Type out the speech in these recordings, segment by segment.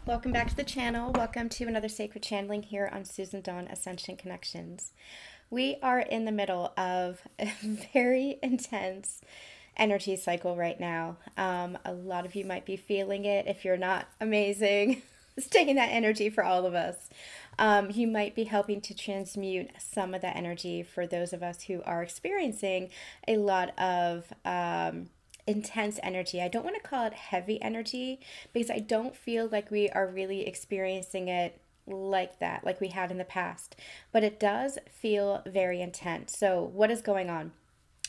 Welcome back to the channel. Welcome to another sacred channeling here on Susan Dawn Ascension Connections. We are in the middle of a very intense energy cycle right now. A lot of you might be feeling it. If you're not, amazing. Staying that energy for all of us. You might be helping to transmute some of that energy for those of us who are experiencing a lot of intense energy. I don't want to call it heavy energy because I don't feel like we are really experiencing it like that, like we had in the past. But it does feel very intense. So, what is going on?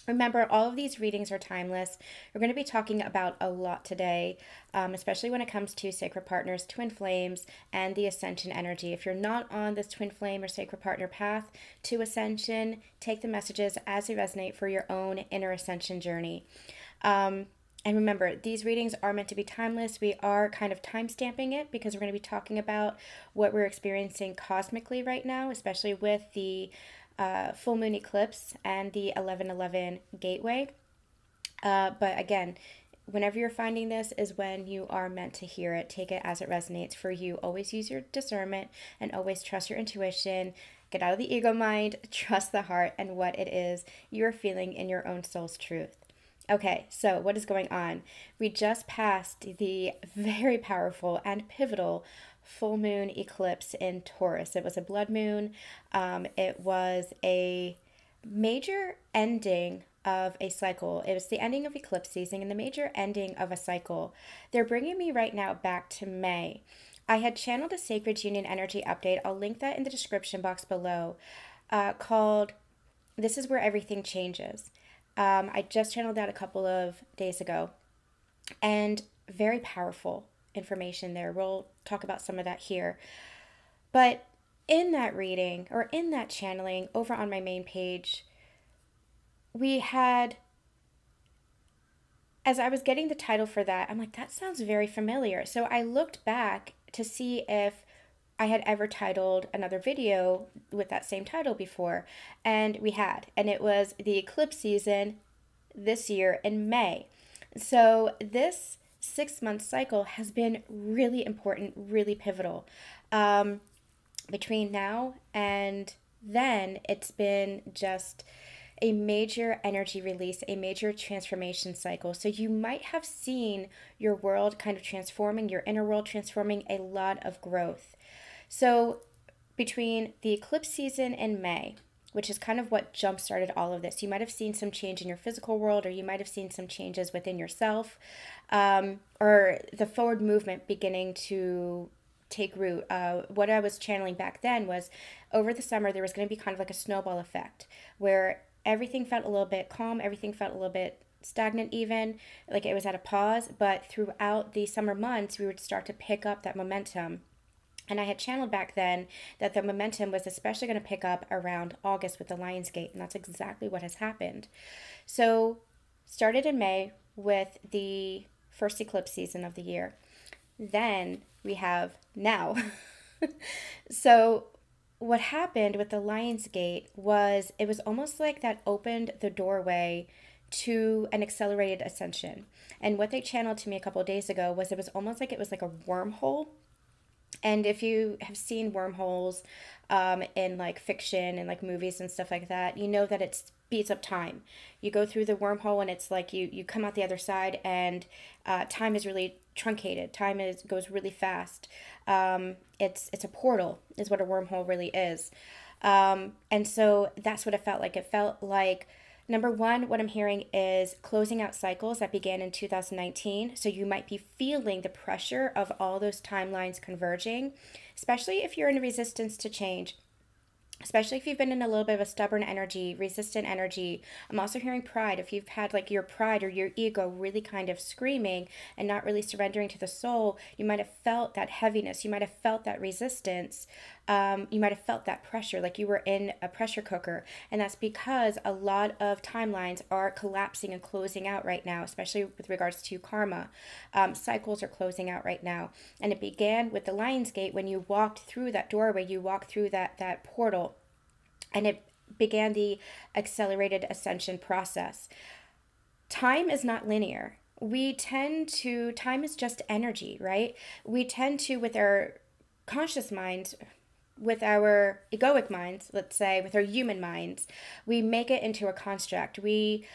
Remember, all of these readings are timeless. We're going to be talking about a lot today, especially when it comes to sacred partners, twin flames, and the ascension energy. If you're not on this twin flame or sacred partner path to ascension, take the messages as they resonate for your own inner ascension journey. And remember, these readings are meant to be timeless. We are kind of time stamping it because we're going to be talking about what we're experiencing cosmically right now, especially with the full moon eclipse and the 11:11 gateway. But again, whenever you're finding this is when you are meant to hear it. Take it as it resonates for you. Always use your discernment and always trust your intuition. Get out of the ego mind, trust the heart and what it is you're feeling in your own soul's truth. Okay, so what is going on? We just passed the very powerful and pivotal full moon eclipse in Taurus. It was a blood moon. It was a major ending of a cycle. It was the ending of eclipse season and the major ending of a cycle. They're bringing me right now back to May. I had channeled a Sacred Union Energy update. I'll link that in the description box below, called This is Where Everything Changes. I just channeled that a couple of days ago, and very powerful information there. We'll talk about some of that here. But in that reading, or in that channeling over on my main page, we had, as I was getting the title for that, I'm like, that sounds very familiar. So I looked back to see if I had ever titled another video with that same title before, and we had, and it was the eclipse season this year in May. So this 6-month cycle has been really important, really pivotal. Between now and then, it's been just a major energy release, a major transformation cycle. So you might have seen your world kind of transforming, your inner world transforming, a lot of growth. So between the eclipse season in May, which is kind of what jump-started all of this, you might have seen some change in your physical world, or you might have seen some changes within yourself, or the forward movement beginning to take root. What I was channeling back then was, over the summer, there was going to be kind of like a snowball effect, where everything felt a little bit calm, everything felt a little bit stagnant even, like it was at a pause, but throughout the summer months, we would start to pick up that momentum. And I had channeled back then that the momentum was especially going to pick up around August with the Lionsgate, and that's exactly what has happened. So, started in May with the first eclipse season of the year. Then we have now. So, what happened with the Lionsgate was, it was almost like that opened the doorway to an accelerated ascension. And what they channeled to me a couple of days ago was, it was almost like it was like a wormhole. And if you have seen wormholes in like fiction and like movies and stuff like that, you know that it speeds up time. You go through the wormhole and it's like you come out the other side, and time is really truncated. Time goes really fast. It's a portal is what a wormhole really is. And so that's what it felt like. It felt like, number one, what I'm hearing is closing out cycles that began in 2019. So you might be feeling the pressure of all those timelines converging, especially if you're in resistance to change. Especially if you've been in a little bit of a stubborn energy, resistant energy. I'm also hearing pride. If you've had like your pride or your ego really kind of screaming and not really surrendering to the soul, you might have felt that heaviness. You might have felt that resistance. You might have felt that pressure, like you were in a pressure cooker. And that's because a lot of timelines are collapsing and closing out right now, especially with regards to karma. Cycles are closing out right now. And it began with the Lionsgate when you walked through that doorway, you walked through that portal. And it began the accelerated ascension process. Time is not linear. we tend to, time is just energy, right? We tend to, with our conscious minds, with our egoic minds, let's say, with our human minds, we make it into a construct. We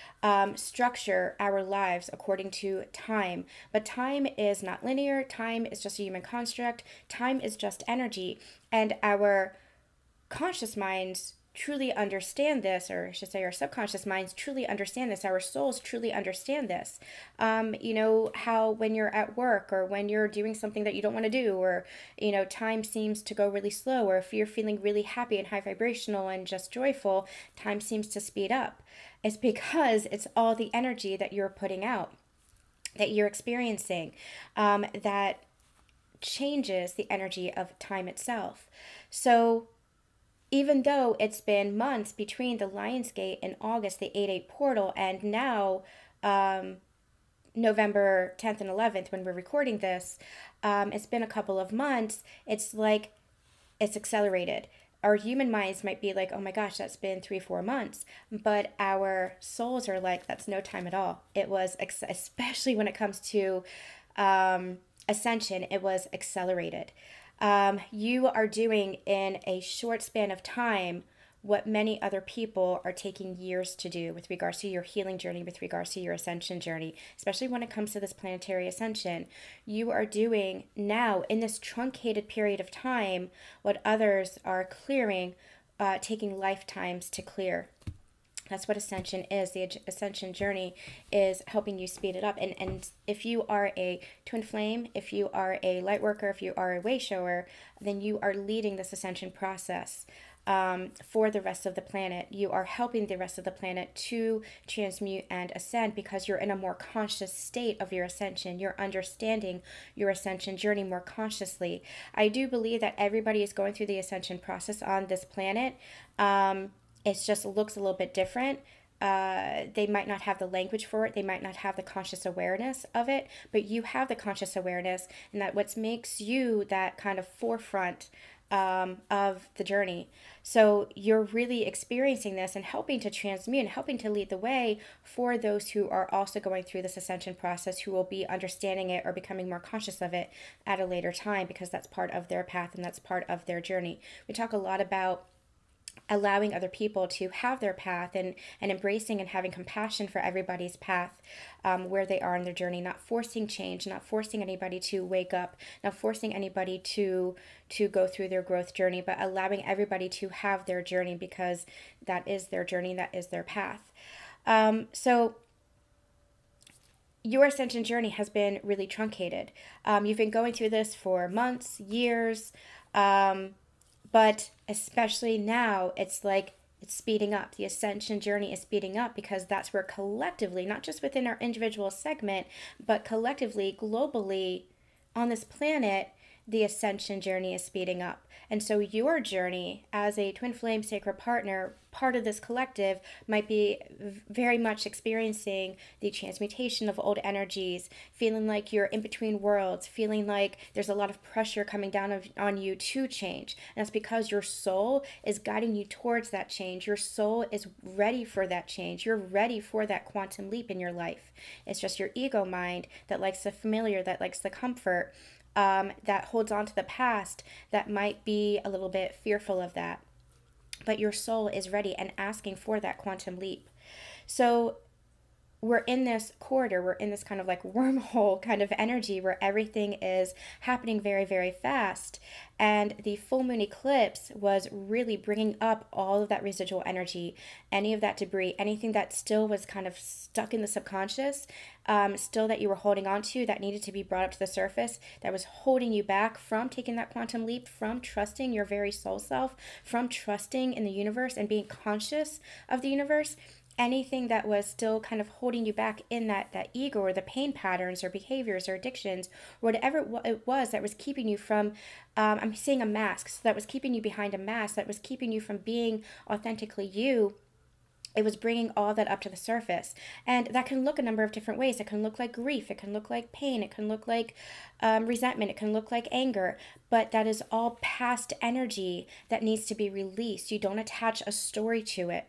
structure our lives according to time. But time is not linear. Time is just a human construct. Time is just energy. And our conscious minds truly understand this, or I should say our subconscious minds truly understand this, our souls truly understand this. You know, how when you're at work or when you're doing something that you don't want to do, or, you know, time seems to go really slow, or if you're feeling really happy and high vibrational and just joyful, time seems to speed up. It's because it's all the energy that you're putting out, that you're experiencing, that changes the energy of time itself. So even though it's been months between the Lionsgate in August, the 8/8 portal, and now November 10th and 11th, when we're recording this, it's been a couple of months. It's like it's accelerated. Our human minds might be like, oh my gosh, that's been 3-4 months. But our souls are like, that's no time at all. It was, especially when it comes to ascension, it was accelerated. You are doing in a short span of time what many other people are taking years to do with regards to your healing journey, with regards to your ascension journey, especially when it comes to this planetary ascension. You are doing now in this truncated period of time what others are clearing, taking lifetimes to clear. That's what ascension is. The ascension journey is helping you speed it up. And if you are a twin flame, if you are a light worker, if you are a way shower, then you are leading this ascension process for the rest of the planet. You are helping the rest of the planet to transmute and ascend because you're in a more conscious state of your ascension. You're understanding your ascension journey more consciously. I do believe that everybody is going through the ascension process on this planet. It just looks a little bit different. They might not have the language for it. They might not have the conscious awareness of it, but you have the conscious awareness, and that what makes you that kind of forefront of the journey. So you're really experiencing this and helping to transmute and helping to lead the way for those who are also going through this ascension process, who will be understanding it or becoming more conscious of it at a later time, because that's part of their path and that's part of their journey. We talk a lot about allowing other people to have their path, and embracing and having compassion for everybody's path, where they are in their journey, not forcing change, not forcing anybody to wake up, not forcing anybody to go through their growth journey, but allowing everybody to have their journey, because that is their journey, that is their path. So your ascension journey has been really truncated. You've been going through this for months, years, but especially now, it's like it's speeding up. The ascension journey is speeding up because that's where collectively, not just within our individual segment, but collectively, globally, on this planet, the ascension journey is speeding up. And so your journey as a twin flame sacred partner, part of this collective, might be very much experiencing the transmutation of old energies, feeling like you're in between worlds, feeling like there's a lot of pressure coming down on you to change. And that's because your soul is guiding you towards that change. Your soul is ready for that change. You're ready for that quantum leap in your life. It's just your ego mind that likes the familiar, that likes the comfort, that holds on to the past, that might be a little bit fearful of that. But your soul is ready and asking for that quantum leap. So we're in this corridor, we're in this kind of like wormhole kind of energy where everything is happening very, very fast. And the full moon eclipse was really bringing up all of that residual energy, any of that debris, anything that still was kind of stuck in the subconscious, still that you were holding on to, that needed to be brought up to the surface, that was holding you back from taking that quantum leap, from trusting your very soul self, from trusting in the universe and being conscious of the universe. Anything that was still kind of holding you back in that ego, or the pain patterns or behaviors or addictions, or whatever it was that was keeping you from, I'm seeing a mask, so that was keeping you behind a mask, that was keeping you from being authentically you. It was bringing all that up to the surface. And that can look a number of different ways. It can look like grief. It can look like pain. It can look like resentment. It can look like anger. But that is all past energy that needs to be released. You don't attach a story to it.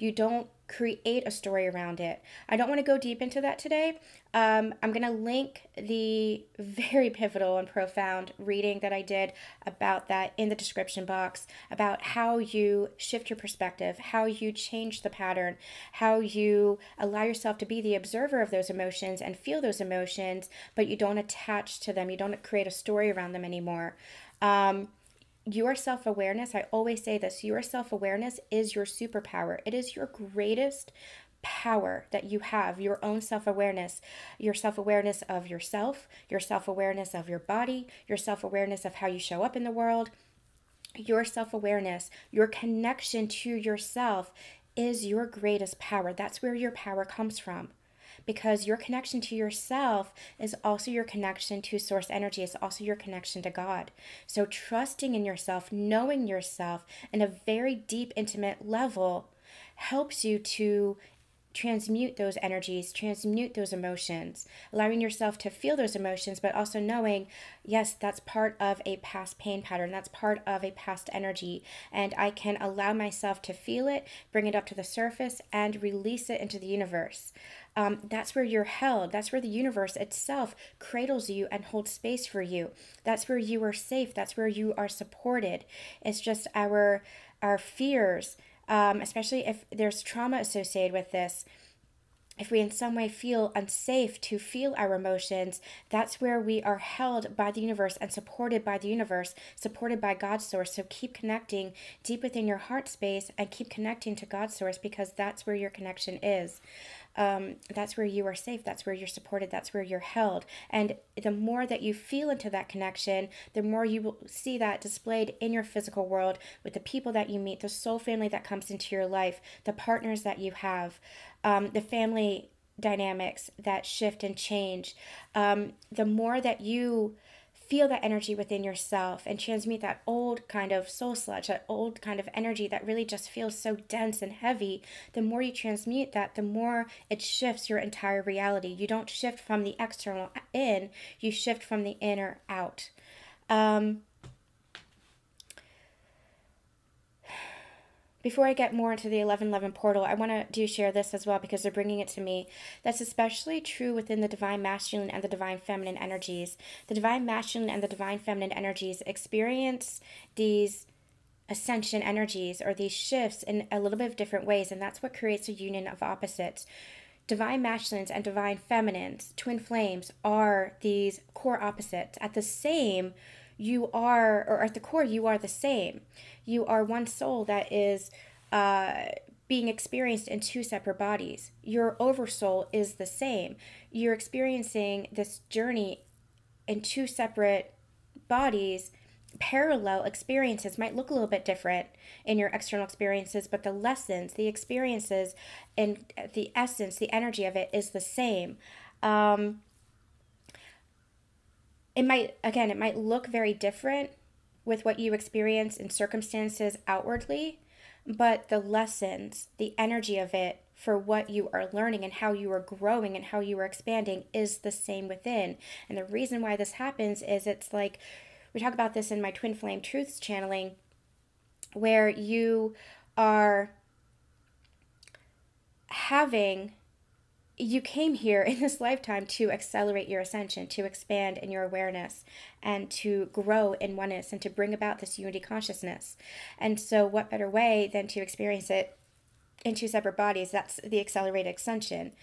You don't create a story around it. I don't want to go deep into that today. I'm going to link the very pivotal and profound reading that I did about that in the description box, about how you shift your perspective, how you change the pattern, how you allow yourself to be the observer of those emotions and feel those emotions, but you don't attach to them. You don't create a story around them anymore. Your self-awareness, I always say this, your self-awareness is your superpower. It is your greatest power that you have, your own self-awareness, your self-awareness of yourself, your self-awareness of your body, your self-awareness of how you show up in the world. Your self-awareness, your connection to yourself is your greatest power. That's where your power comes from. Because your connection to yourself is also your connection to source energy. It's also your connection to God. So trusting in yourself, knowing yourself in a very deep, intimate level helps you to transmute those energies, transmute those emotions, allowing yourself to feel those emotions, but also knowing, yes, that's part of a past pain pattern. That's part of a past energy. And I can allow myself to feel it, bring it up to the surface, and release it into the universe. That's where you're held. That's where the universe itself cradles you and holds space for you. That's where you are safe. That's where you are supported. It's just our fears, especially if there's trauma associated with this. If we in some way feel unsafe to feel our emotions, that's where we are held by the universe and supported by the universe, supported by God's source. So keep connecting deep within your heart space and keep connecting to God's source, because that's where your connection is. That's where you are safe. That's where you're supported. That's where you're held. And the more that you feel into that connection, the more you will see that displayed in your physical world with the people that you meet, the soul family that comes into your life, the partners that you have, the family dynamics that shift and change. The more that you feel that energy within yourself and transmute that old kind of soul sludge, that old kind of energy that really just feels so dense and heavy, the more you transmute that, the more it shifts your entire reality. You don't shift from the external in, you shift from the inner out. Before I get more into the 1111 portal, I want to share this as well, because they're bringing it to me. That's especially true within the divine masculine and the divine feminine energies. The divine masculine and the divine feminine energies experience these ascension energies or these shifts in a little bit of different ways, and that's what creates a union of opposites. Divine masculines and divine feminines, twin flames, are these core opposites. At the same, you are, or at the core, you are the same. You are one soul that is being experienced in two separate bodies. Your oversoul is the same. You're experiencing this journey in two separate bodies. Parallel experiences might look a little bit different in your external experiences, but the lessons, the experiences, and the essence, the energy of it is the same. It might look very different with what you experience in circumstances outwardly, but the lessons, the energy of it for what you are learning and how you are growing and how you are expanding is the same within. And the reason why this happens is, it's like, we talk about this in my Twin Flame Truths channeling, where you came here in this lifetime to accelerate your ascension, to expand in your awareness, and to grow in oneness, and to bring about this unity consciousness. And so what better way than to experience it in two separate bodies? That's the accelerated ascension.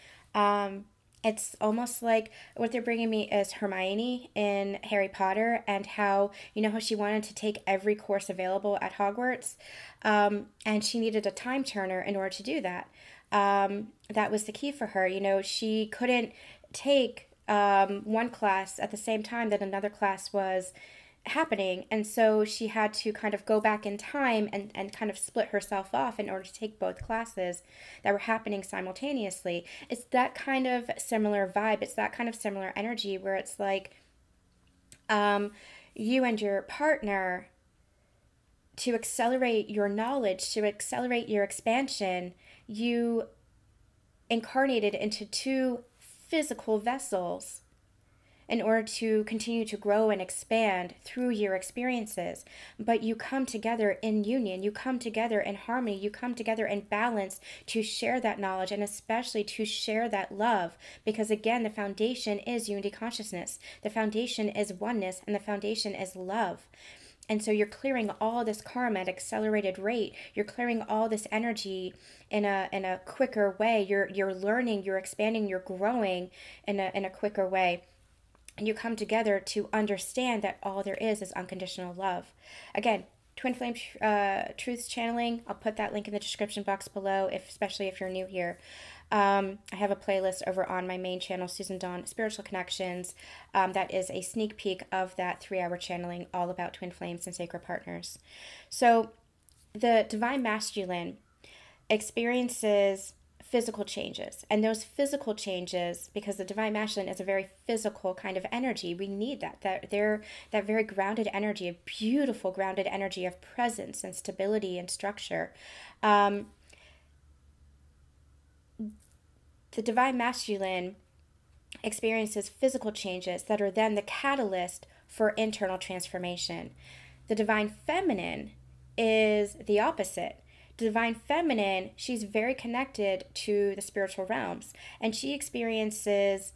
It's almost like what they're bringing me is Hermione in Harry Potter, and how, how she wanted to take every course available at Hogwarts, and she needed a time turner in order to do that. That was the key for her. She couldn't take one class at the same time that another class was happening, and so she had to kind of go back in time and kind of split herself off in order to take both classes that were happening simultaneously. It's that kind of similar vibe. It's that kind of similar energy, where it's like you and your partner, to accelerate your knowledge, to accelerate your expansion, you incarnated into two physical vessels. in order to continue to grow and expand through your experiences. But you come together in union, you come together in harmony, you come together in balance to share that knowledge, and especially to share that love. Because again, the foundation is unity consciousness, the foundation is oneness, and the foundation is love. And so you're clearing all this karma at accelerated rate. You're clearing all this energy in a quicker way. You're learning, you're expanding, you're growing in a quicker way. And you come together to understand that all there is unconditional love. Again, Twin Flame Truths channeling, I'll put that link in the description box below, especially if you're new here. I have a playlist over on my main channel, Susan Dawn Spiritual Connections. That is a sneak peek of that 3-hour channeling all about twin flames and sacred partners. So the divine masculine experiences physical changes, and those physical changes, because the divine masculine is a very physical kind of energy, we need that very grounded energy, a beautiful grounded energy of presence and stability and structure. The divine masculine experiences physical changes that are then the catalyst for internal transformation. The divine feminine is the opposite. Divine feminine, she's very connected to the spiritual realms, and she experiences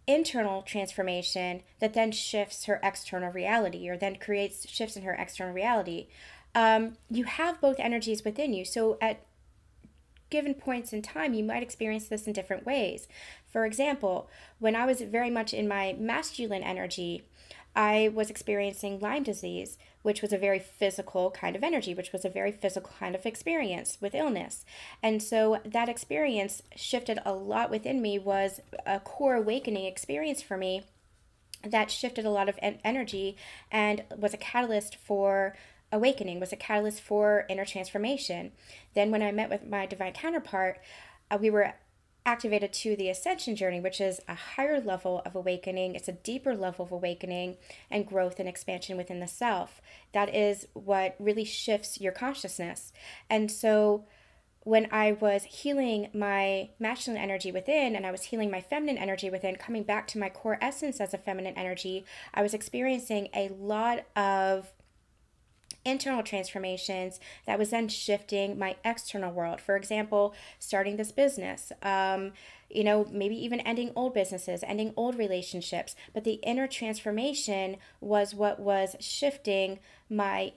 internal transformation that then shifts her external reality, or then creates shifts in her external reality. You have both energies within you, so at given points in time you might experience this in different ways. For example, when I was very much in my masculine energy, I was experiencing Lyme disease, which was a very physical kind of energy, which was a very physical kind of experience with illness. And so that experience shifted a lot within me, was a core awakening experience for me that shifted a lot of energy and was a catalyst for awakening, was a catalyst for inner transformation. Then when I met with my divine counterpart, we were activated to the Ascension journey, which is a higher level of awakening. It's a deeper level of awakening and growth and expansion within the self. That is what really shifts your consciousness. And so when I was healing my masculine energy within, and I was healing my feminine energy within, coming back to my core essence as a feminine energy, I was experiencing a lot of internal transformations that was then shifting my external world. For example, starting this business, maybe even ending old businesses, ending old relationships. But the inner transformation was what was shifting my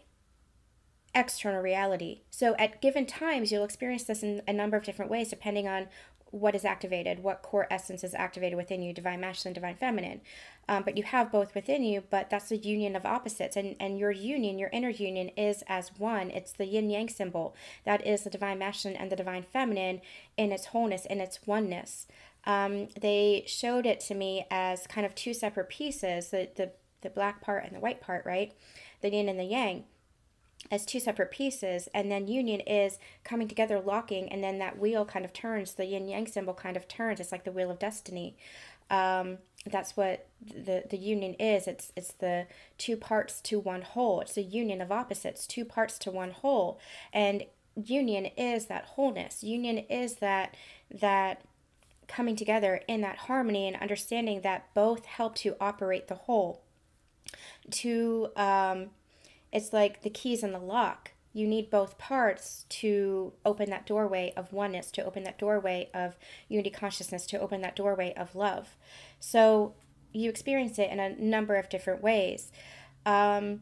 external reality. So at given times, you'll experience this in a number of different ways, depending on what is activated, what core essence is activated within you, divine masculine, divine feminine. But you have both within you, but that's a union of opposites. And your union, your inner union, is as one. It's the yin-yang symbol. That is the divine masculine and the divine feminine in its wholeness, in its oneness. They showed it to me as kind of two separate pieces, the black part and the white part, right? The yin and the yang, as two separate pieces. And then union is coming together, locking, and then that wheel kind of turns. The yin-yang symbol kind of turns. It's like the wheel of destiny. That's what the union is. It's the two parts to one whole. It's a union of opposites, two parts to one whole. And union is that wholeness. Union is that coming together in that harmony and understanding that both help to operate the whole. It's like the keys in the lock. You need both parts to open that doorway of oneness, to open that doorway of unity consciousness, to open that doorway of love. So you experience it in a number of different ways. And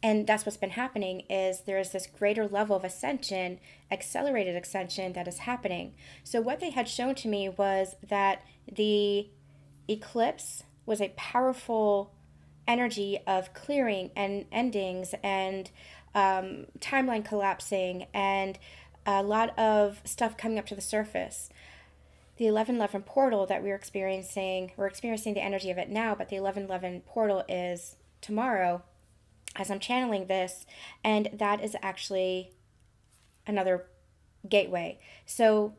that's what's been happening, is there is this greater level of ascension, accelerated ascension, that is happening. So what they had shown to me was that the eclipse was a powerful energy of clearing and endings and timeline collapsing and a lot of stuff coming up to the surface. The 1111 portal that we're experiencing the energy of it now, but the 1111 portal is tomorrow as I'm channeling this, and that is actually another gateway. So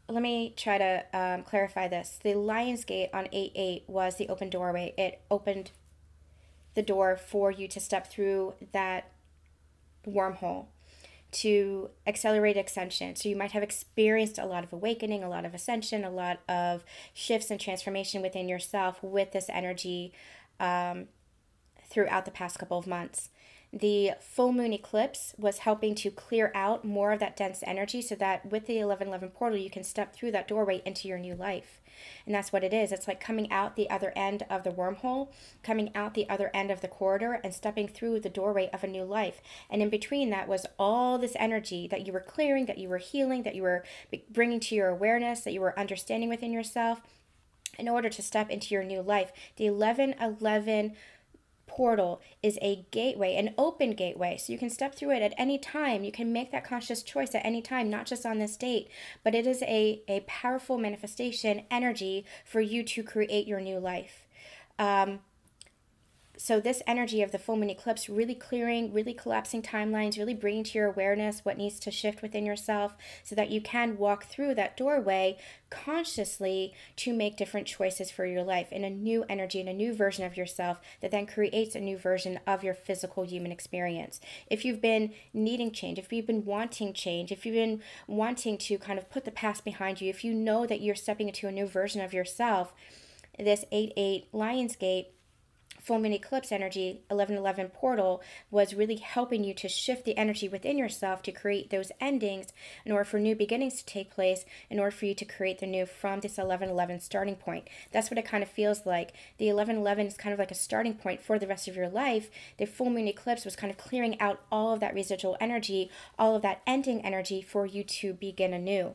let me try to clarify this. The Lion's Gate on 8/8 was the open doorway. It opened the door for you to step through that wormhole to accelerate ascension. So you might have experienced a lot of awakening, a lot of ascension, a lot of shifts and transformation within yourself with this energy throughout the past couple of months. The full moon eclipse was helping to clear out more of that dense energy so that with the 1111 portal, you can step through that doorway into your new life. And that's what it is. It's like coming out the other end of the wormhole, coming out the other end of the corridor, and stepping through the doorway of a new life. And in between that was all this energy that you were clearing, that you were healing, that you were bringing to your awareness, that you were understanding within yourself in order to step into your new life. The 1111 portal is a gateway, an open gateway, so you can step through it at any time. You can make that conscious choice at any time, not just on this date, but it is a powerful manifestation energy for you to create your new life. So this energy of the full moon eclipse really clearing, really collapsing timelines, really bringing to your awareness what needs to shift within yourself so that you can walk through that doorway consciously to make different choices for your life in a new energy, in a new version of yourself that then creates a new version of your physical human experience. If you've been needing change, if you've been wanting change, if you've been wanting to kind of put the past behind you, if you know that you're stepping into a new version of yourself, this 8/8 Lionsgate full moon eclipse energy, 1111 portal, was really helping you to shift the energy within yourself to create those endings in order for new beginnings to take place, in order for you to create the new from this 1111 starting point. That's what it kind of feels like. The 1111 is kind of like a starting point for the rest of your life. The full moon eclipse was kind of clearing out all of that residual energy, all of that ending energy for you to begin anew.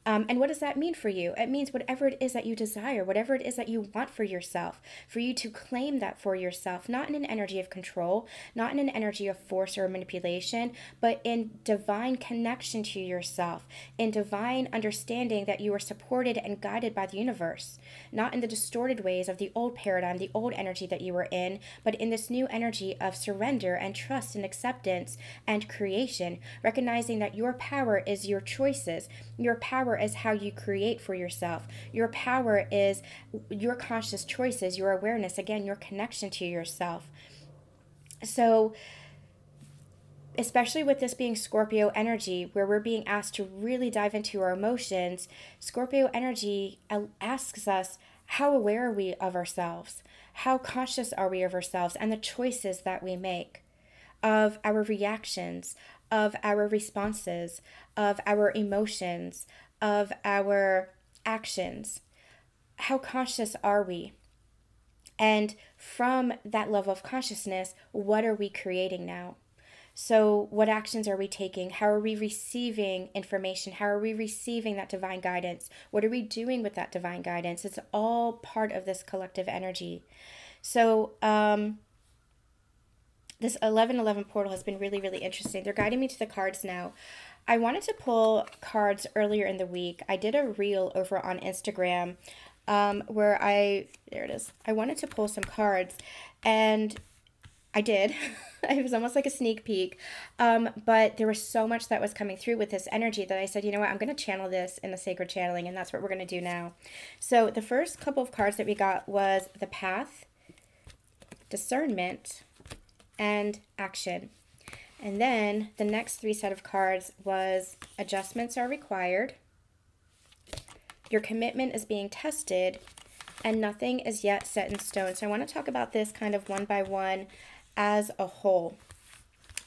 And what does that mean for you? It means whatever it is that you desire, whatever it is that you want for yourself, for you to claim that for yourself, not in an energy of control, not in an energy of force or manipulation, but in divine connection to yourself, in divine understanding that you are supported and guided by the universe, not in the distorted ways of the old paradigm, the old energy that you were in, but in this new energy of surrender and trust and acceptance and creation, recognizing that your power is your choices, your power is how you create for yourself. Your power is your conscious choices, your awareness, again, your connection to yourself. So, especially with this being Scorpio energy, where we're being asked to really dive into our emotions, Scorpio energy asks us, how aware are we of ourselves? How conscious are we of ourselves and the choices that we make, of our reactions, of our responses, of our emotions, of our actions? How conscious are we? And from that level of consciousness, what are we creating now? So what actions are we taking? How are we receiving information? How are we receiving that divine guidance? What are we doing with that divine guidance? It's all part of this collective energy. So this 1111 portal has been really, really interesting. They're guiding me to the cards now. I wanted to pull cards earlier in the week. I did a reel over on Instagram where there it is. I wanted to pull some cards, and I did. It was almost like a sneak peek, but there was so much that was coming through with this energy that I said, you know what, I'm going to channel this in the sacred channeling, and that's what we're going to do now. So the first couple of cards that we got was the Path, Discernment, and Action. And then the next three set of cards was Adjustments Are Required, Your Commitment is Being Tested, and Nothing is Yet Set in Stone. So I want to talk about this kind of one by one as a whole.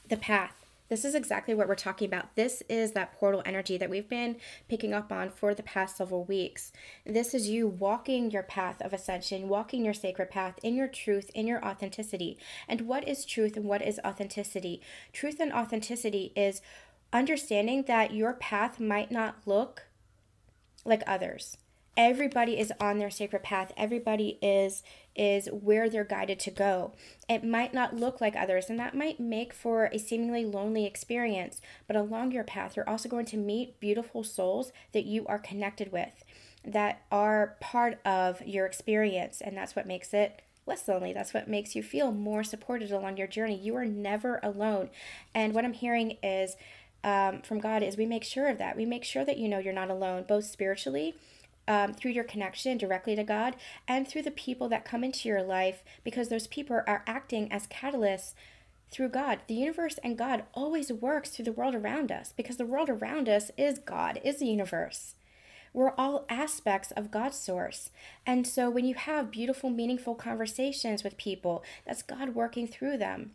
The Path. This is exactly what we're talking about. This is that portal energy that we've been picking up on for the past several weeks. This is you walking your path of ascension, walking your sacred path in your truth, in your authenticity. And what is truth and what is authenticity? Truth and authenticity is understanding that your path might not look like others. Everybody is on their sacred path. Everybody is where they're guided to go. It might not look like others, and that might make for a seemingly lonely experience. But along your path, you're also going to meet beautiful souls that you are connected with, that are part of your experience. And that's what makes it less lonely. That's what makes you feel more supported along your journey. You are never alone. And what I'm hearing is from God is we make sure of that. We make sure that you know you're not alone, both spiritually, through your connection directly to God, and through the people that come into your life, because those people are acting as catalysts through God. The universe and God always works through the world around us, because the world around us is God, is the universe. We're all aspects of God's source. And so when you have beautiful, meaningful conversations with people, that's God working through them.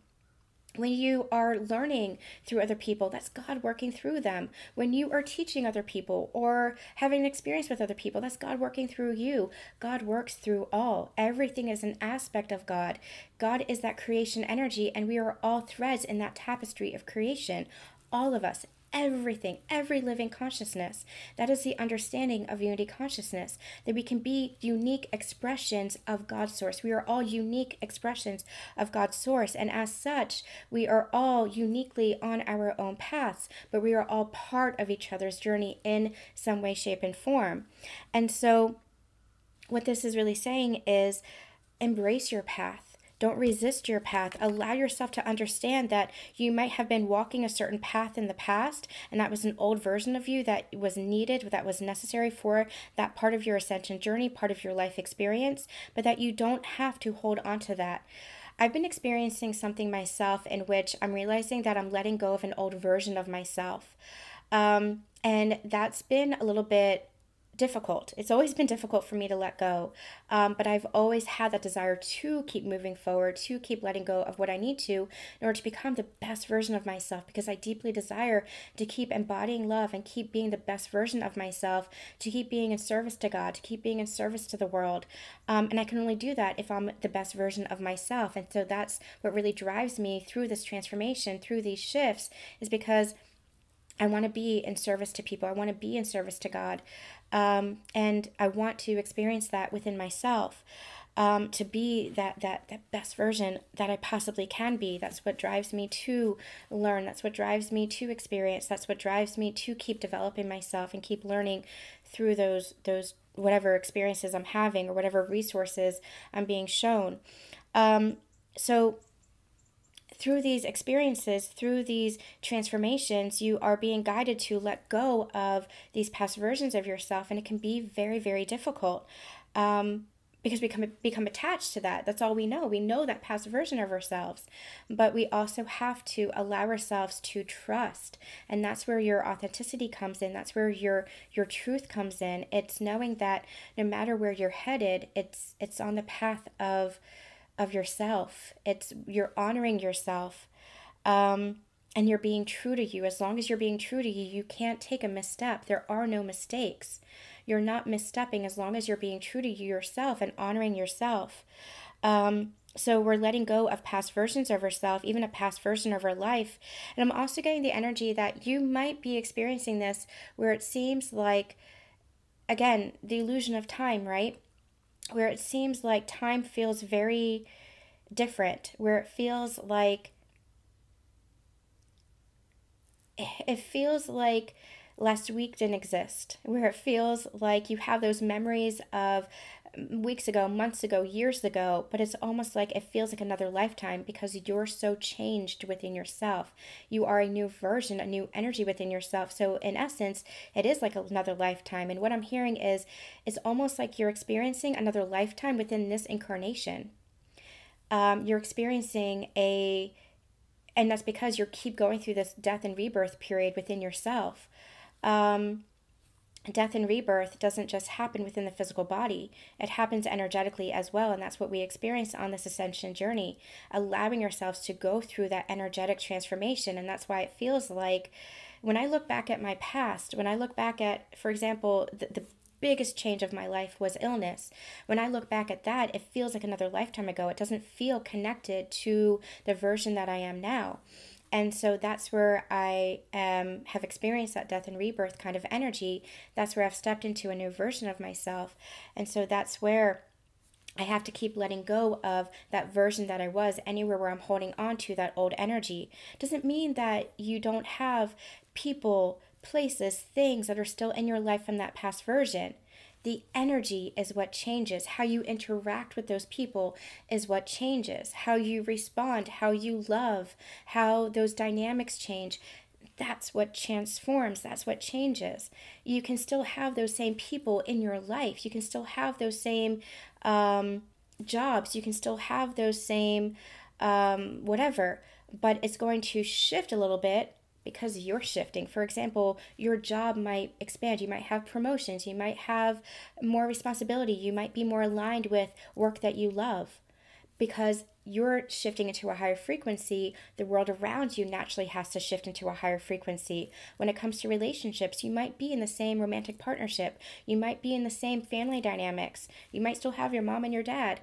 When you are learning through other people, that's God working through them. When you are teaching other people or having an experience with other people, that's God working through you. God works through all. Everything is an aspect of God. God is that creation energy, and we are all threads in that tapestry of creation. All of us. Everything, every living consciousness. That is the understanding of unity consciousness, that we can be unique expressions of God's source. We are all unique expressions of God's source, and as such, we are all uniquely on our own paths, but we are all part of each other's journey in some way, shape, and form. And so what this is really saying is embrace your path. Don't resist your path. Allow yourself to understand that you might have been walking a certain path in the past, and that was an old version of you that was needed, that was necessary for that part of your ascension journey, part of your life experience, but that you don't have to hold on to that. I've been experiencing something myself in which I'm realizing that I'm letting go of an old version of myself. And that's been a little bit difficult. It's always been difficult for me to let go. But I've always had that desire to keep moving forward, to keep letting go of what I need to in order to become the best version of myself, because I deeply desire to keep embodying love and keep being the best version of myself, to keep being in service to God, to keep being in service to the world. And I can only do that if I'm the best version of myself. And so that's what really drives me through this transformation, through these shifts, is because I want to be in service to people. I want to be in service to God. And I want to experience that within myself, to be that best version that I possibly can be. That's what drives me to learn. That's what drives me to experience. That's what drives me to keep developing myself and keep learning through those whatever experiences I'm having or whatever resources I'm being shown. So through these experiences, through these transformations, you are being guided to let go of these past versions of yourself, and it can be very, very difficult, because we become attached to that. That's all we know. We know that past version of ourselves, but we also have to allow ourselves to trust, and that's where your authenticity comes in. That's where your truth comes in. It's knowing that no matter where you're headed, it's on the path of yourself. You're honoring yourself, and you're being true to you. As long as you're being true to you, you can't take a misstep. There are no mistakes. You're not misstepping as long as you're being true to you yourself and honoring yourself. So we're letting go of past versions of ourselves, even a past version of our life. And I'm also getting the energy that you might be experiencing this where it seems like, again, the illusion of time, right? Where it seems like time feels very different, where it feels like last week didn't exist, where it feels like you have those memories of weeks ago, months ago, years ago, but it's almost like it feels like another lifetime because you're so changed within yourself. You are a new version, a new energy within yourself. So in essence, it is like another lifetime. And what I'm hearing is it's almost like you're experiencing another lifetime within this incarnation. You're experiencing and that's because you keep going through this death and rebirth period within yourself. Death and rebirth doesn't just happen within the physical body. It happens energetically as well, and that's what we experience on this ascension journey, allowing ourselves to go through that energetic transformation. And that's why it feels like when I look back at my past, when I look back at, for example, the biggest change of my life was illness. When I look back at that, it feels like another lifetime ago. It doesn't feel connected to the version that I am now. And so that's where I have experienced that death and rebirth kind of energy. That's where I've stepped into a new version of myself. And so that's where I have to keep letting go of that version that I was. Anywhere where I'm holding on to that old energy doesn't mean that you don't have people, places, things that are still in your life from that past version. The energy is what changes. How you interact with those people is what changes. How you respond, how you love, how those dynamics change. That's what transforms. That's what changes. You can still have those same people in your life. You can still have those same jobs. You can still have those same whatever, but it's going to shift a little bit because you're shifting. For example, your job might expand. You might have promotions. You might have more responsibility. You might be more aligned with work that you love. Because you're shifting into a higher frequency, the world around you naturally has to shift into a higher frequency. When it comes to relationships, you might be in the same romantic partnership. You might be in the same family dynamics. You might still have your mom and your dad,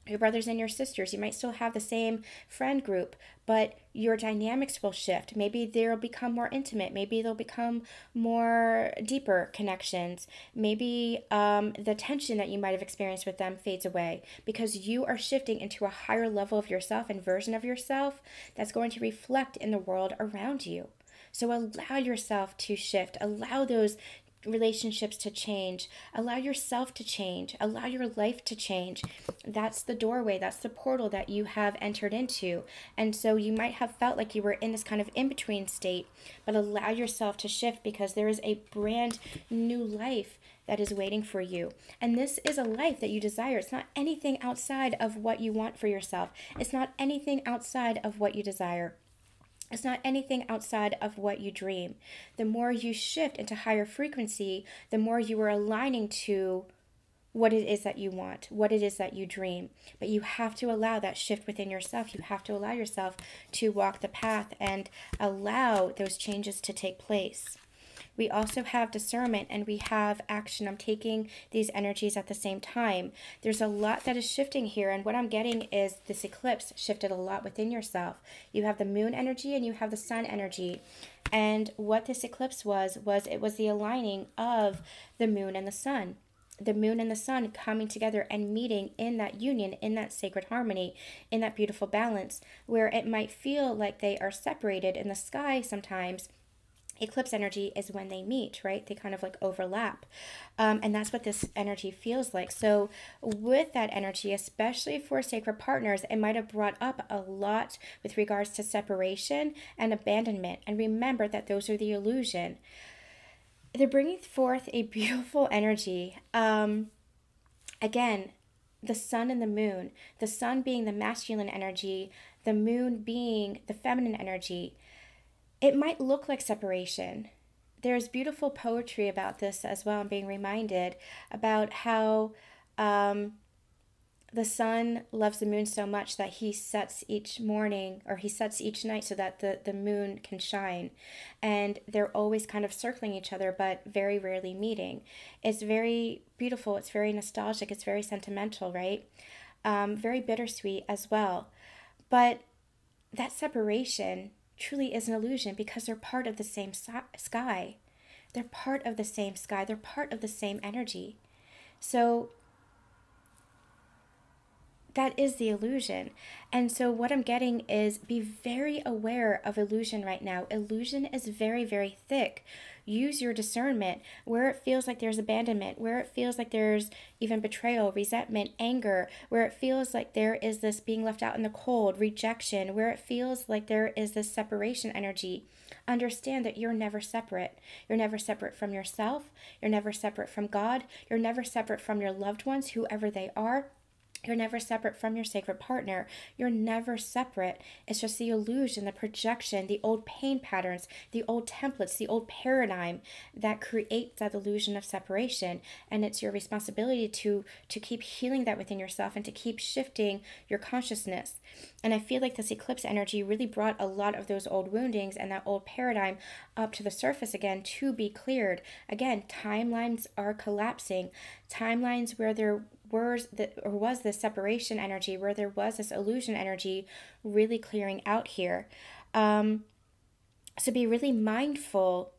your brothers and your sisters. You might still have the same friend group, but your dynamics will shift. Maybe they'll become more intimate. Maybe they'll become more deeper connections. Maybe the tension that you might have experienced with them fades away because you are shifting into a higher level of yourself and version of yourself that's going to reflect in the world around you. So allow yourself to shift. Allow those relationships to change. Allow yourself to change. Allow your life to change. That's the doorway. That's the portal that you have entered into. And so you might have felt like you were in this kind of in-between state, but allow yourself to shift because there is a brand new life that is waiting for you. And this is a life that you desire. It's not anything outside of what you want for yourself. It's not anything outside of what you desire. It's not anything outside of what you dream. The more you shift into higher frequency, the more you are aligning to what it is that you want, what it is that you dream. But you have to allow that shift within yourself. You have to allow yourself to walk the path and allow those changes to take place. We also have discernment and we have action. I'm taking these energies at the same time. There's a lot that is shifting here, and what I'm getting is this eclipse shifted a lot within yourself. You have the moon energy and you have the sun energy. And what this eclipse was it was the aligning of the moon and the sun. The moon and the sun coming together and meeting in that union, in that sacred harmony, in that beautiful balance, where it might feel like they are separated in the sky sometimes. Eclipse energy is when they meet, right? They kind of like overlap. And that's what this energy feels like. So with that energy, especially for sacred partners, it might have brought up a lot with regards to separation and abandonment. And remember that those are the illusion. They're bringing forth a beautiful energy. Again, the sun and the moon. The sun being the masculine energy, the moon being the feminine energy. It might look like separation. There's beautiful poetry about this as well. I'm being reminded about how the sun loves the moon so much that he sets each morning, or he sets each night so that the moon can shine. And they're always kind of circling each other, but very rarely meeting. It's very beautiful. It's very nostalgic. It's very sentimental, right? Very bittersweet as well. But that separation truly is an illusion because they're part of the same sky. They're part of the same sky. They're part of the same energy. So that is the illusion. And so what I'm getting is be very aware of illusion right now. Illusion is very, very thick. Use your discernment where it feels like there's abandonment, where it feels like there's even betrayal, resentment, anger, where it feels like there is this being left out in the cold, rejection, where it feels like there is this separation energy. Understand that you're never separate. You're never separate from yourself. You're never separate from God. You're never separate from your loved ones, whoever they are. You're never separate from your sacred partner. You're never separate. It's just the illusion, the projection, the old pain patterns, the old templates, the old paradigm that creates that illusion of separation. And it's your responsibility to keep healing that within yourself and to keep shifting your consciousness. And I feel like this eclipse energy really brought a lot of those old woundings and that old paradigm up to the surface again to be cleared. Again, timelines are collapsing. Timelines where there was this separation energy, where there was this illusion energy really clearing out here. So be really mindful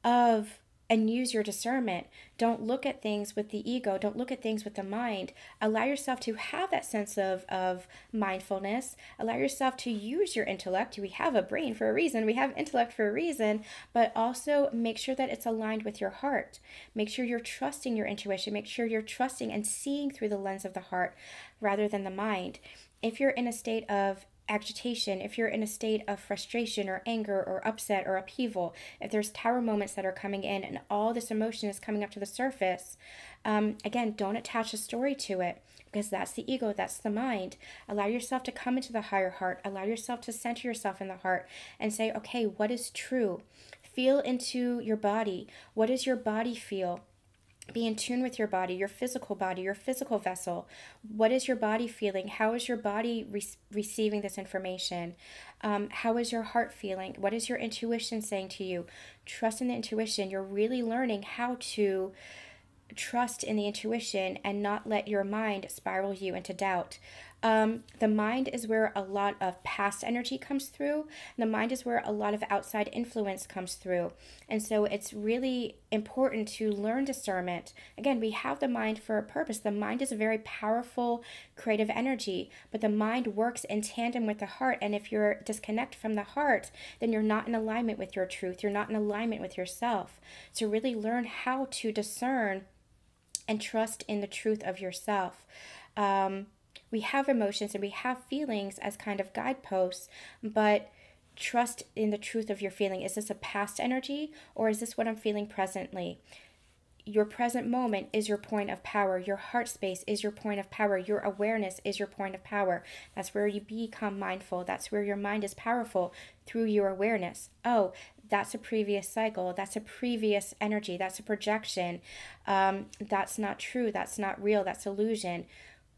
of and use your discernment. Don't look at things with the ego. Don't look at things with the mind. Allow yourself to have that sense of mindfulness. Allow yourself to use your intellect. We have a brain for a reason. We have intellect for a reason, but also make sure that it's aligned with your heart. Make sure you're trusting your intuition. Make sure you're trusting and seeing through the lens of the heart rather than the mind. If you're in a state of agitation, if you're in a state of frustration or anger or upset or upheaval, if there's tower moments that are coming in and all this emotion is coming up to the surface, again, don't attach a story to it. because that's the ego, that's the mind. Allow yourself to come into the higher heart. Allow yourself to center yourself in the heart and say, okay, what is true? Feel into your body. What does your body feel? Be in tune with your body, your physical vessel. What is your body feeling? How is your body receiving this information? How is your heart feeling? What is your intuition saying to you? Trust in the intuition. You're really learning how to trust in the intuition and not let your mind spiral you into doubt. The mind is where a lot of past energy comes through. The mind is where a lot of outside influence comes through. And so it's really important to learn discernment. Again, we have the mind for a purpose. The mind is a very powerful, creative energy, but the mind works in tandem with the heart. And if you're disconnected from the heart, then you're not in alignment with your truth. You're not in alignment with yourself. So really learn how to discern and trust in the truth of yourself. We have emotions and we have feelings as kind of guideposts, but trust in the truth of your feeling. Is this a past energy, or is this what I'm feeling presently? Your present moment is your point of power. Your heart space is your point of power. Your awareness is your point of power. That's where you become mindful. That's where your mind is powerful, through your awareness. Oh, that's a previous cycle. That's a previous energy. That's a projection. That's not true. That's not real. That's illusion.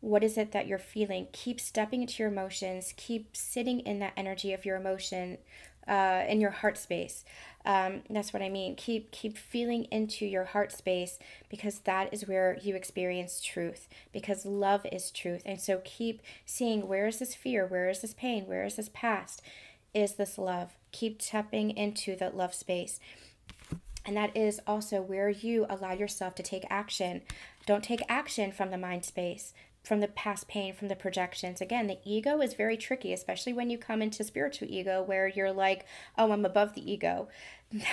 What is it that you're feeling? Keep stepping into your emotions. Keep sitting in that energy of your emotion, in your heart space. That's what I mean. Keep feeling into your heart space, because that is where you experience truth, because love is truth. And so keep seeing, where is this fear? Where is this pain? Where is this past? Is this love? Keep tapping into that love space. And that is also where you allow yourself to take action. Don't take action from the mind space, from the past pain, from the projections. Again, the ego is very tricky, especially when you come into spiritual ego, where you're like, oh, I'm above the ego.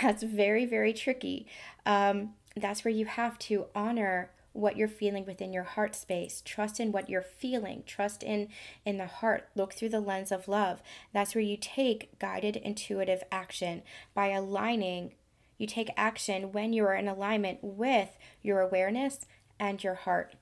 That's very, very tricky. That's where you have to honor what you're feeling within your heart space. Trust in what you're feeling. Trust in the heart. Look through the lens of love. That's where you take guided, intuitive action by aligning. You take action when you are in alignment with your awareness and your heart.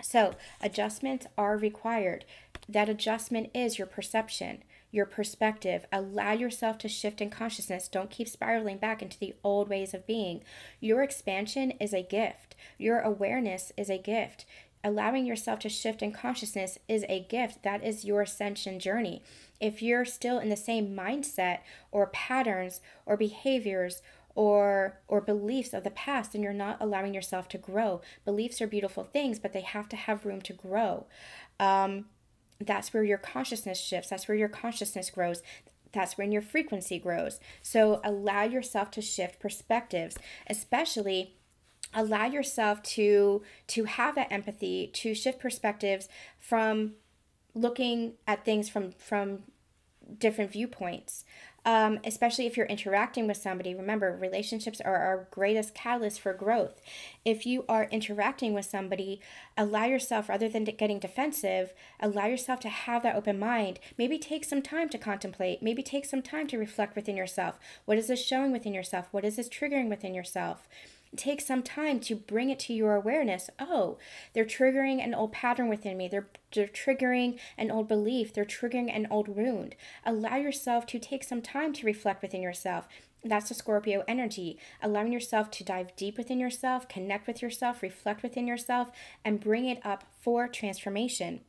So adjustments are required. That adjustment is your perception, your perspective. Allow yourself to shift in consciousness. Don't keep spiraling back into the old ways of being. Your expansion is a gift. Your awareness is a gift. Allowing yourself to shift in consciousness is a gift. That is your ascension journey. If you're still in the same mindset or patterns or behaviors or beliefs of the past, and you're not allowing yourself to grow. Beliefs are beautiful things, but they have to have room to grow. That's where your consciousness shifts. That's where your consciousness grows. That's when your frequency grows. So allow yourself to shift perspectives, especially allow yourself to have that empathy, to shift perspectives from looking at things from different viewpoints. Especially if you're interacting with somebody. Remember, relationships are our greatest catalyst for growth. If you are interacting with somebody, allow yourself, rather than getting defensive, allow yourself to have that open mind. Maybe take some time to contemplate. Maybe take some time to reflect within yourself. What is this showing within yourself? What is this triggering within yourself? Take some time to bring it to your awareness. Oh, they're triggering an old pattern within me. They're triggering an old belief. They're triggering an old wound. Allow yourself to take some time to reflect within yourself. That's the Scorpio energy. Allowing yourself to dive deep within yourself, connect with yourself, reflect within yourself, and bring it up for transformation.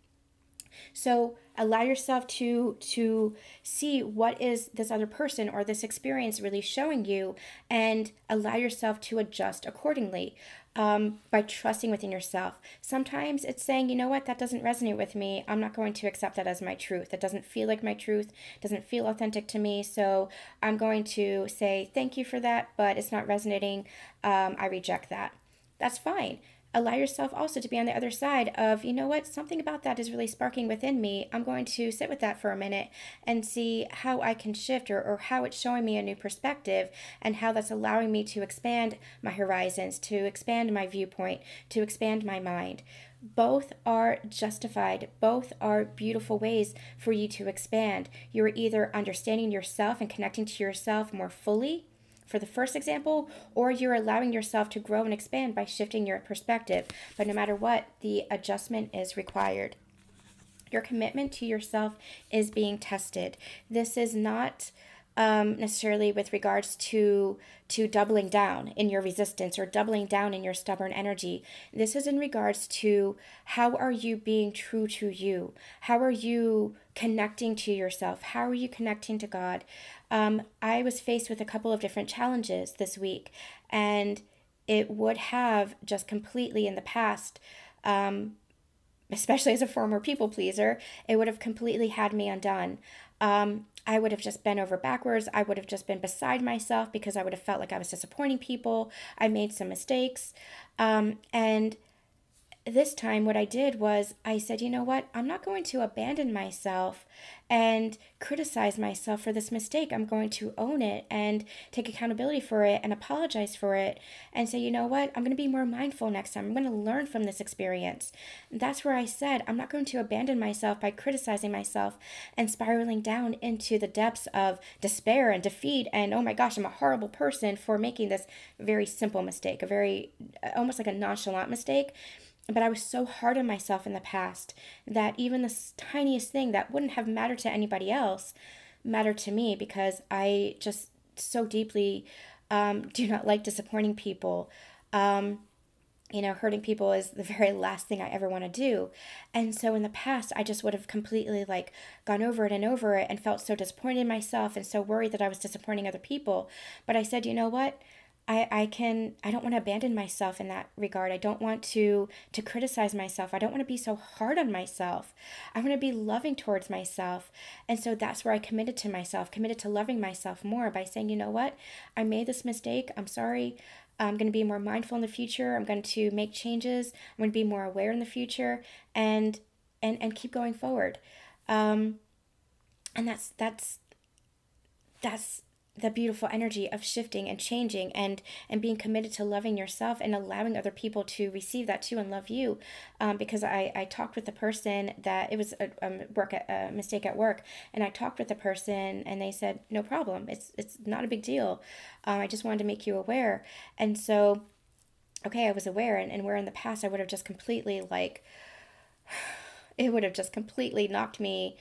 So allow yourself to see what is this other person or this experience really showing you, and allow yourself to adjust accordingly, by trusting within yourself. Sometimes it's saying, you know what, that doesn't resonate with me. I'm not going to accept that as my truth. That doesn't feel like my truth, doesn't feel authentic to me. So I'm going to say, thank you for that, but it's not resonating. I reject that. That's fine. Allow yourself also to be on the other side of, you know what, something about that is really sparking within me. I'm going to sit with that for a minute and see how I can shift, or how it's showing me a new perspective, and how that's allowing me to expand my horizons, to expand my viewpoint, to expand my mind. Both are justified. Both are beautiful ways for you to expand. You're either understanding yourself and connecting to yourself more fully, for the first example, or you're allowing yourself to grow and expand by shifting your perspective. But no matter what, the adjustment is required. Your commitment to yourself is being tested. This is not necessarily with regards to doubling down in your resistance or doubling down in your stubborn energy. This is in regards to how are you being true to you? How are you connecting to yourself? How are you connecting to God? I was faced with a couple of different challenges this week, and it would have just completely in the past, especially as a former people pleaser, it would have completely had me undone. I would have just bent over backwards. I would have just been beside myself because I would have felt like I was disappointing people. I made some mistakes. And this time what I did was I said, you know what? I'm not going to abandon myself and criticize myself for this mistake. I'm going to own it and take accountability for it and apologize for it and say, you know what? I'm going to be more mindful next time. I'm going to learn from this experience. And that's where I said, I'm not going to abandon myself by criticizing myself and spiraling down into the depths of despair and defeat. And oh my gosh, I'm a horrible person for making this very simple mistake, a very almost like a nonchalant mistake. But I was so hard on myself in the past that even the tiniest thing that wouldn't have mattered to anybody else mattered to me because I just so deeply do not like disappointing people. Hurting people is the very last thing I ever want to do. And so in the past, I just would have completely gone over it and felt so disappointed in myself and so worried that I was disappointing other people. But I said, you know what? I don't want to abandon myself in that regard. I don't want to criticize myself. I don't want to be so hard on myself. I want to be loving towards myself. And so that's where I committed to myself, committed to loving myself more by saying, you know what? I made this mistake. I'm sorry. I'm going to be more mindful in the future. I'm going to make changes. I'm going to be more aware in the future and keep going forward. And that's the beautiful energy of shifting and changing and being committed to loving yourself and allowing other people to receive that too and love you. Because I talked with the person that it was a mistake at work, and I talked with the person and they said, no problem. It's not a big deal. I just wanted to make you aware. And so, okay, I was aware, and where in the past I would have just completely it would have just completely knocked me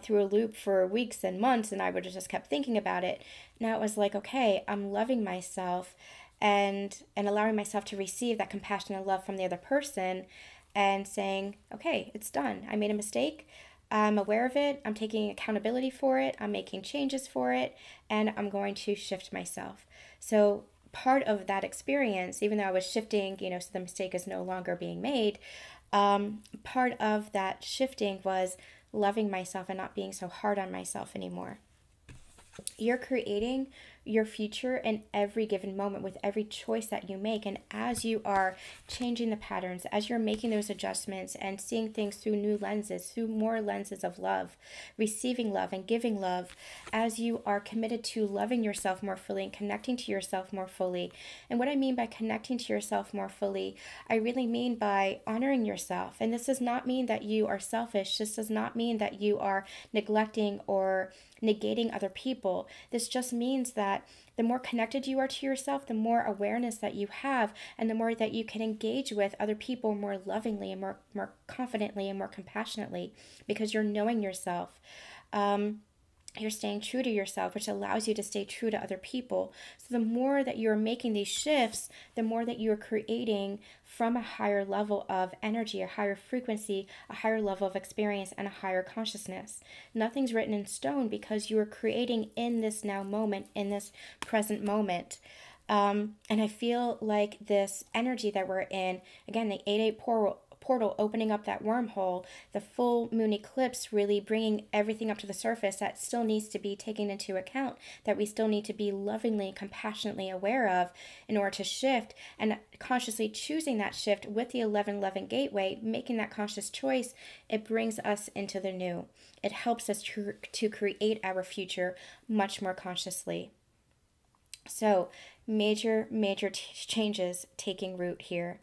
through a loop for weeks and months, and I would have just kept thinking about it. Now it was like, okay, I'm loving myself and allowing myself to receive that compassion and love from the other person and saying, okay, it's done. I made a mistake. I'm aware of it. I'm taking accountability for it. I'm making changes for it, and I'm going to shift myself. So part of that experience, even though I was shifting, so the mistake is no longer being made, part of that shifting was loving myself and not being so hard on myself anymore. You're creating your future in every given moment with every choice that you make. And as you are changing the patterns, as you're making those adjustments and seeing things through new lenses, through more lenses of love, receiving love and giving love, as you are committed to loving yourself more fully and connecting to yourself more fully. And what I mean by connecting to yourself more fully, I really mean by honoring yourself. And this does not mean that you are selfish. This does not mean that you are neglecting or negating other people. This just means that the more connected you are to yourself, the more awareness that you have, and the more that you can engage with other people more lovingly and more confidently and more compassionately, because you're knowing yourself. You're staying true to yourself, which allows you to stay true to other people. So the more that you're making these shifts, the more that you're creating from a higher level of energy, a higher frequency, a higher level of experience, and a higher consciousness. Nothing's written in stone because you are creating in this now moment, in this present moment. And I feel like this energy that we're in, again, the 8-8 portal opening up that wormhole, the full moon eclipse really bringing everything up to the surface that still needs to be taken into account, that we still need to be lovingly and compassionately aware of in order to shift, and consciously choosing that shift with the 1111 gateway, making that conscious choice, it brings us into the new. It helps us to create our future much more consciously. So major changes taking root here.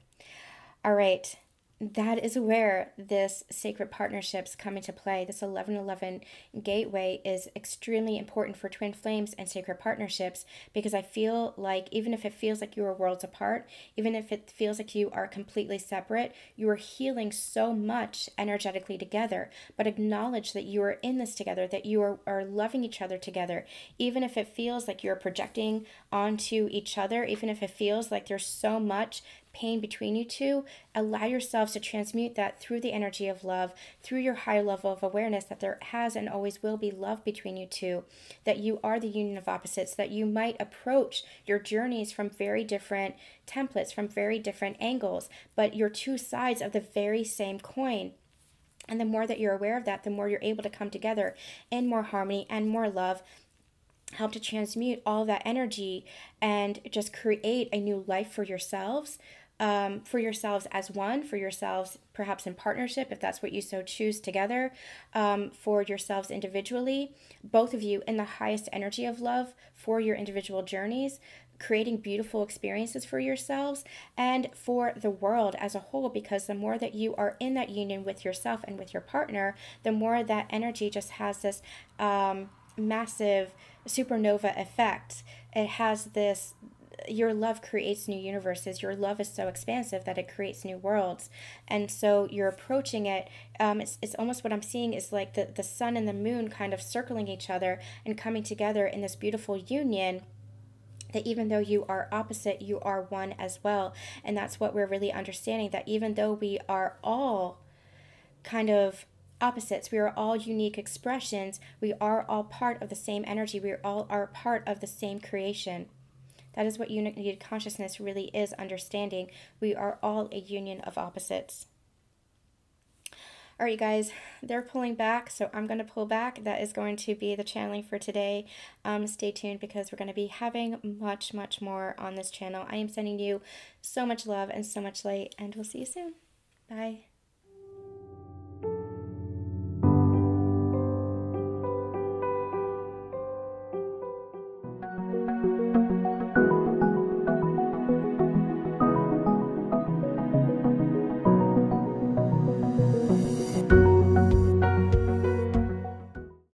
All right. that is where this sacred partnerships come into play. This 1111 gateway is extremely important for twin flames and sacred partnerships, because I feel like even if it feels like you are worlds apart, even if it feels like you are completely separate, you are healing so much energetically together. But acknowledge that you are in this together, that you are loving each other together. Even if it feels like you're projecting onto each other, even if it feels like there's so much pain between you two, allow yourselves to transmute that through the energy of love, through your higher level of awareness that there has and always will be love between you two, that you are the union of opposites, that you might approach your journeys from very different templates, from very different angles, but you're two sides of the very same coin. And the more that you're aware of that, the more you're able to come together in more harmony and more love, help to transmute all that energy, and just create a new life for yourselves as one, for yourselves perhaps in partnership, if that's what you so choose together, for yourselves individually, both of you in the highest energy of love for your individual journeys, creating beautiful experiences for yourselves and for the world as a whole, because the more that you are in that union with yourself and with your partner, the more that energy just has this massive supernova effect. It has this, your love creates new universes. Your love is so expansive that it creates new worlds. And so you're approaching it. It's almost what I'm seeing is like the sun and the moon kind of circling each other and coming together in this beautiful union, that even though you are opposite, you are one as well. And that's what we're really understanding, that even though we are all kind of opposites, we are all unique expressions, we are all part of the same energy, we all are part of the same creation. That is what united consciousness really is understanding. We are all a union of opposites. All right, you guys, they're pulling back, so I'm going to pull back. That is going to be the channeling for today. Stay tuned, because we're going to be having much, much more on this channel. I am sending you so much love and so much light, and we'll see you soon. Bye.